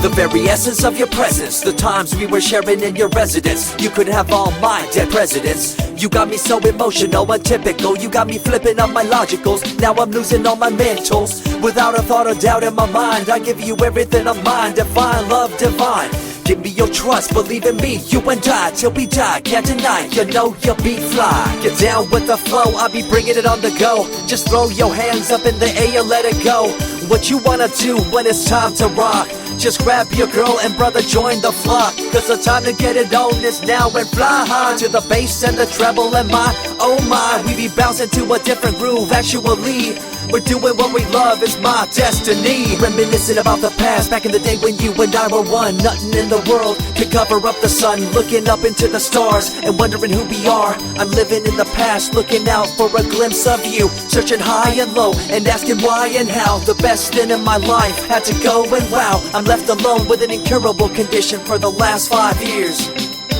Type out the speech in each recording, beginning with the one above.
The very essence of your presence, the times we were sharing in your residence. You could have all my dead presidents. You got me so emotional, untypical. You got me flipping up my logicals. Now I'm losing all my mentals. Without a thought or doubt in my mind, I give you everything of mine. Divine love, divine. Give me your trust, believe in me, you and I, till we die, can't deny, you know you'll be fly. Get down with the flow, I'll be bringing it on the go. Just throw your hands up in the air, let it go. What you wanna do when it's time to rock? Just grab your girl and brother, join the flock. Cause the time to get it on is now and fly high. To the bass and the treble and my, oh my. We be bouncing to a different groove, actually. We're doing what we love, it's my destiny. Reminiscing about the past, back in the day when you and I were one. Nothing in the world could cover up the sun. Looking up into the stars and wondering who we are. I'm living in the past, looking out for a glimpse of you. Searching high and low and asking why and how. The best thing in my life had to go and wow. I'm left alone with an incurable condition for the last 5 years.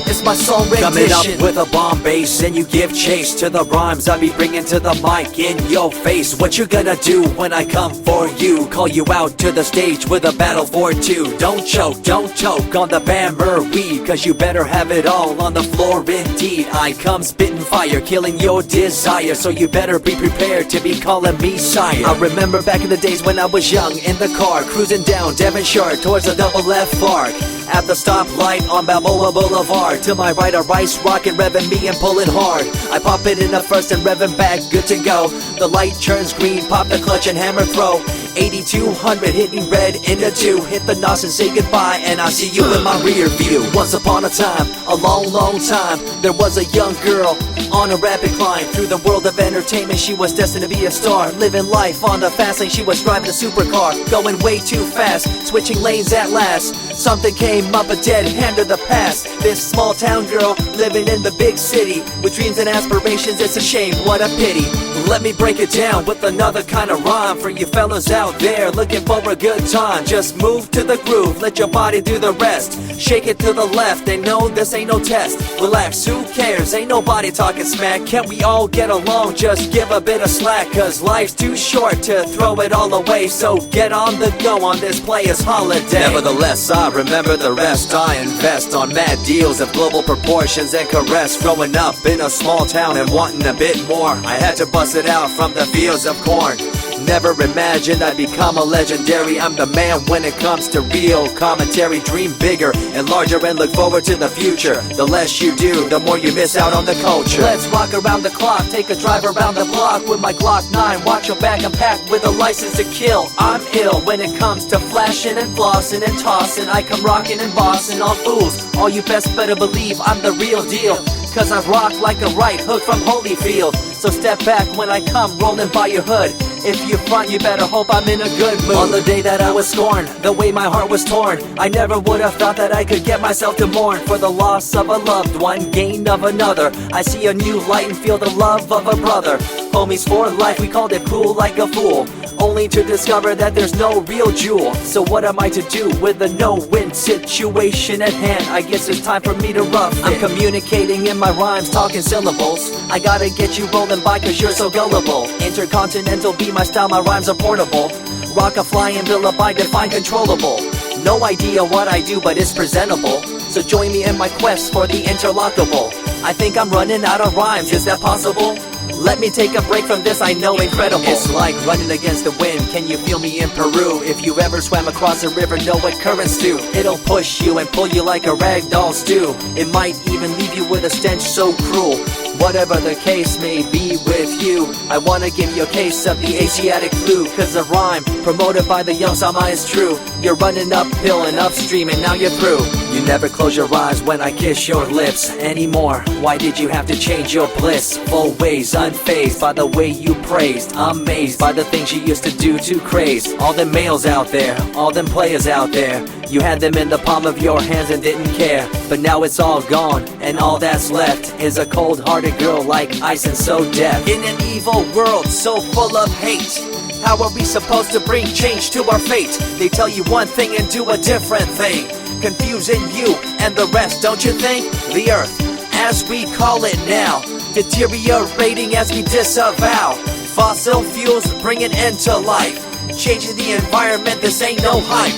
It's my song rendition. Coming up with a bomb bass and you give chase to the rhymes I be bringing to the mic in your face. What you gonna do when I come for you? Call you out to the stage with a battle for two. Don't choke on the bammer weed, cause you better have it all on the floor indeed. I come spitting fire, killing your desire, so you better be prepared to be calling me sire. I remember back in the days when I was young, in the car, cruising down Devonshire towards the double F arc. At the stoplight on Balboa Boulevard, to my right a rice rocket revving me and pulling hard. I pop it in the first and revving back, good to go. The light turns green, pop the clutch and hammer throw. 8200 hitting red in the 2. Hit the nos and say goodbye, and I see you in my rear view. Once upon a time, a long time, there was a young girl on a rapid climb through the world of entertainment. She was destined to be a star, living life on the fast lane. She was driving a supercar, going way too fast, switching lanes at last. Something came up, a dead hand of the past. This small town girl living in the big city with dreams and aspirations. It's a shame, what a pity. Let me break it down with another kind of rhyme for you fellas out there looking for a good time. Just move to the groove, let your body do the rest. Shake it to the left, they know this ain't no test. Relax, who cares, ain't nobody talking smack. Can't we all get along, just give a bit of slack. Cause life's too short to throw it all away, so get on the go on this player's holiday. Nevertheless, I remember the rest. I invest on mad deals of global proportions and caress. Growing up in a small town and wanting a bit more, I had to bust it out from the fields of corn. Never imagined I'd become a legendary. I'm the man when it comes to real commentary. Dream bigger and larger and look forward to the future. The less you do, the more you miss out on the culture. Let's rock around the clock, take a drive around the block with my Glock 9. Watch your back, I'm packed with a license to kill. I'm ill when it comes to flashing and flossing and tossing. I come rocking and bossing on fools. All you best better believe I'm the real deal, cause I rock like a right hook from Holyfield. So step back when I come rolling by your hood. If you front, you better hope I'm in a good mood. On the day that I was scorned, the way my heart was torn, I never would have thought that I could get myself to mourn for the loss of a loved one, gain of another. I see a new light and feel the love of a brother. Homies for life, we called it cool like a fool, only to discover that there's no real jewel. So what am I to do with a no-win situation at hand? I guess it's time for me to rough it. I'm communicating in my rhymes, talking syllables. I gotta get you rolling by cause you're so gullible. Intercontinental be my style, my rhymes are portable. Rock a flying villa by define controllable. No idea what I do, but it's presentable. So join me in my quest for the interlockable. I think I'm running out of rhymes, is that possible? Let me take a break from this, I know incredible. It's like running against the wind, can you feel me in Peru? If you ever swam across a river, know what currents do. It'll push you and pull you like a ragdoll stew. It might even leave you with a stench so cruel. Whatever the case may be with you, I wanna give you a case of the Asiatic flu. Cause the rhyme promoted by the young Sama is true. You're running uphill and upstream and now you're through. You never close your eyes when I kiss your lips anymore. Why did you have to change your bliss? Full ways, unfazed by the way you praised. Amazed by the things you used to do to craze. All them males out there, all them players out there, you had them in the palm of your hands and didn't care. But now it's all gone, and all that's left is a cold-hearted girl like ice and so deaf. In an evil world so full of hate, how are we supposed to bring change to our fate? They tell you one thing and do a different thing, confusing you and the rest, don't you think? The earth, as we call it now, deteriorating as we disavow. Fossil fuels bring an end to life, changing the environment, this ain't no hype.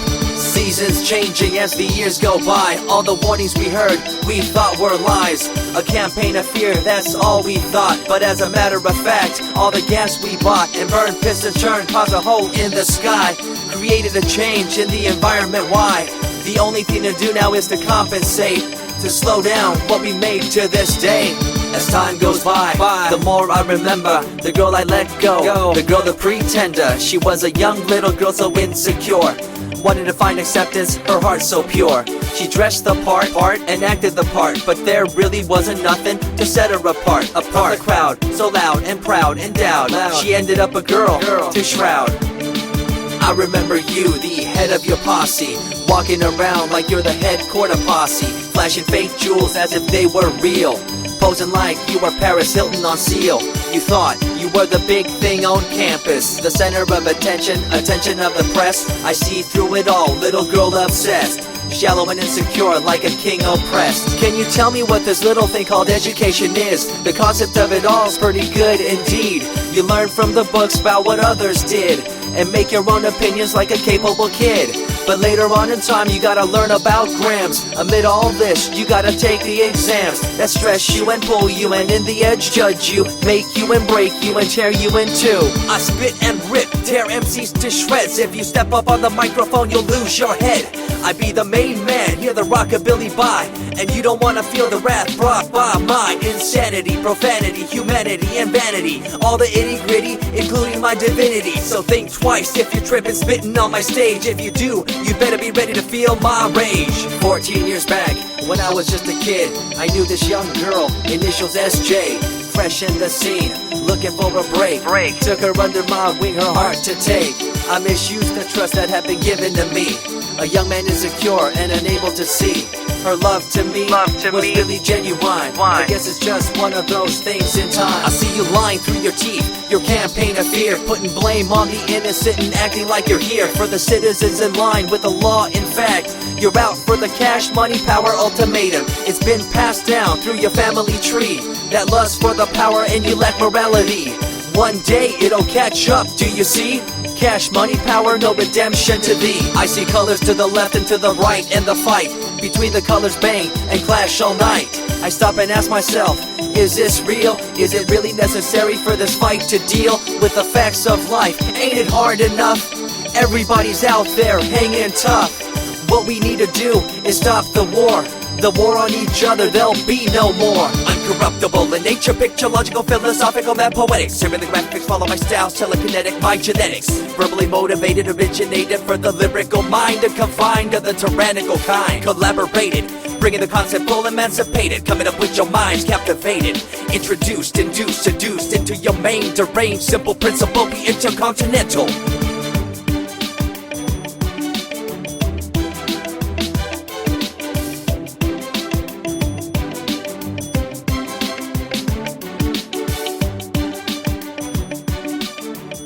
Seasons changing as the years go by. All the warnings we heard, we thought were lies. A campaign of fear, that's all we thought. But as a matter of fact, all the gas we bought and burned, pissed and churned caused a hole in the sky. Created a change in the environment, why? The only thing to do now is to compensate, to slow down what we made to this day. As time goes by, the more I remember the girl I let go, the girl, the pretender. She was a young little girl so insecure, wanted to find acceptance, her heart so pure. She dressed the part and acted the part, but there really wasn't nothing to set her apart from the crowd, so loud and proud, endowed. She ended up a girl to shroud. I remember you, the head of your posse, walking around like you're the head quarter posse, flashing fake jewels as if they were real, posing like you were Paris Hilton on seal. You thought you were the big thing on campus, the center of attention of the press. I see through it all, little girl obsessed, shallow and insecure like a king oppressed. Can you tell me what this little thing called education is? The concept of it all's pretty good indeed. You learn from the books about what others did and make your own opinions like a capable kid. But later on in time you gotta learn about grams. Amid all this you gotta take the exams that stress you and pull you, and in the edge judge you, make you and break you and tear you in two. I spit and rip, tear MCs to shreds. If you step up on the microphone you'll lose your head. I be the main man, hear the rockabilly by, and you don't wanna feel the wrath brought by my insanity, profanity, humanity, and vanity. All the itty gritty, including my divinity. So think twice if you're tripping, spitting on my stage. If you do, you better be ready to feel my rage. 14 years back, when I was just a kid, I knew this young girl, initials SJ, fresh in the scene, looking for a break. Took her under my wing, her heart to take. I misused the trust that had been given to me. A young man insecure and unable to see her love to me was really genuine. I guess it's just one of those things in time. I see you lying through your teeth, your campaign of fear, putting blame on the innocent and acting like you're here for the citizens in line with the law. In fact, you're out for the cash, money, power ultimatum. It's been passed down through your family tree, that lust for the power and you lack morality. One day it'll catch up, do you see? Cash, money, power, no redemption to thee. I see colors to the left and to the right, and the fight between the colors bang and clash all night. I stop and ask myself, is this real? Is it really necessary for this fight to deal with the facts of life? Ain't it hard enough? Everybody's out there hanging tough. What we need to do is stop the war on each other, there'll be no more. Uncorruptible in nature, picture, logical, philosophical, mad poetic. Serving the graphics, follow my style, telekinetic, my genetics. Verbally motivated, originated for the lyrical mind, and confined to the tyrannical kind. Collaborated, bringing the concept full emancipated, coming up with your minds captivated. Introduced, induced, seduced into your main deranged, simple principle, be intercontinental.